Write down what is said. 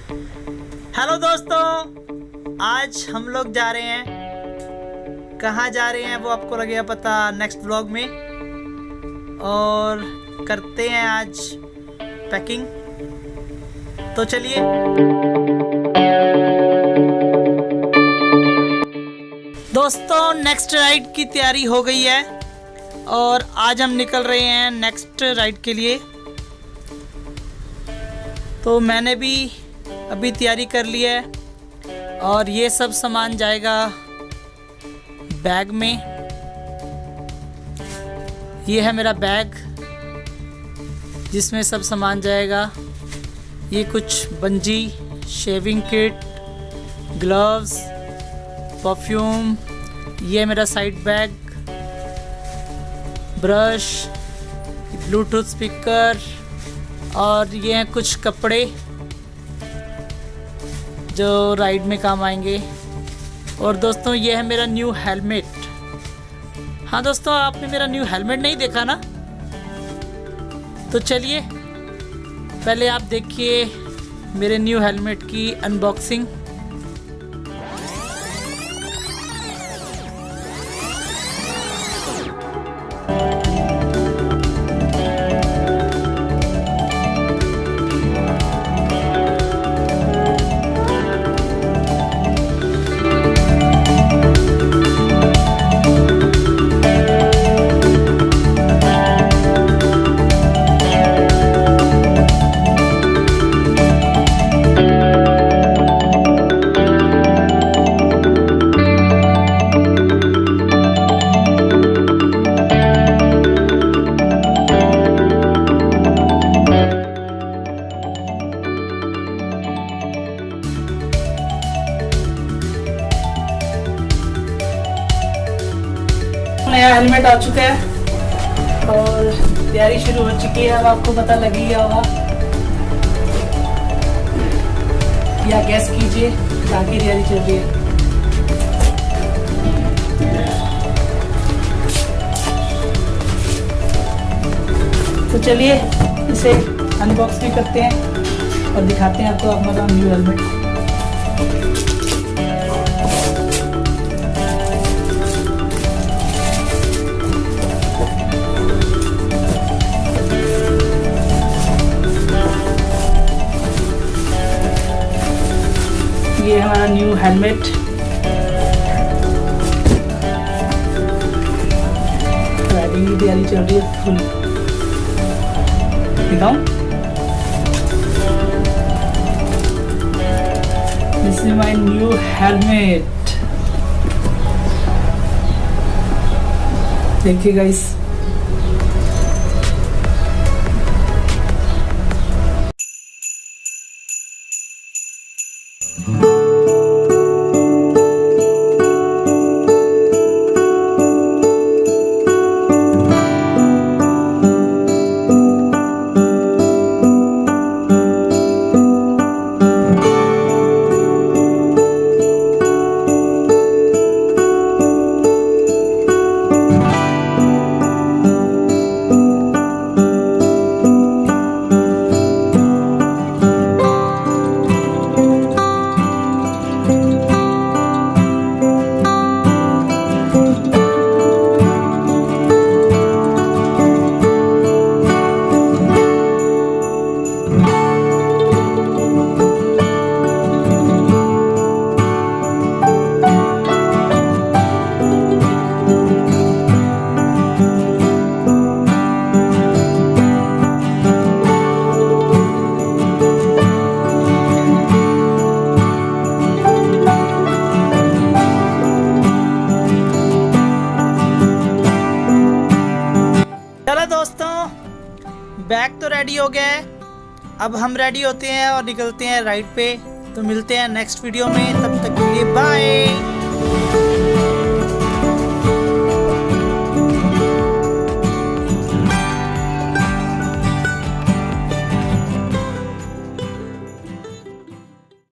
Hello दोस्तों, आज हम लोग जा रहे हैं। कहाँ जा रहे हैं वो आपको लगेगा पता नेक्स्ट व्लॉग में। और करते हैं आज पैकिंग, तो चलिए। दोस्तों नेक्स्ट राइड की तैयारी हो गई है और आज हम निकल रहे हैं नेक्स्ट राइड के लिए। तो मैंने भी अभी तैयारी कर ली है और ये सब सामान जाएगा बैग में। ये है मेरा बैग जिसमें सब सामान जाएगा। ये कुछ bungee, shaving kit, gloves, perfume. ये मेरा side bag, brush, Bluetooth speaker और ये हैं कुछ कपड़े जो राइड में काम आएंगे। और दोस्तों ये है मेरा न्यू हेलमेट। हाँ दोस्तों, आपने मेरा न्यू हेलमेट नहीं देखा ना, तो चलिए पहले आप देखिए मेरे न्यू हेलमेट की अनबॉक्सिंग। नया हेलमेट आ चुका है और तैयारी शुरू हो चुकी है। अब आपको पता लग ही गया होगा, या गैस कीजिए कहाँ की तैयारी चल रही है। तो चलिए इसे अनबॉक्स भी करते हैं और दिखाते हैं आपको अपना न्यू हेलमेट। ये हमारा न्यू हेलमेट। राइडिंग की तैयारी चल रही है फुल। दिखाऊं? This is my new helmet. देखिए गाइस, बैग तो रेडी हो गया है। अब हम रेडी होते हैं और निकलते हैं राइड पे। तो मिलते हैं नेक्स्ट वीडियो में, तब तक के लिए बाय।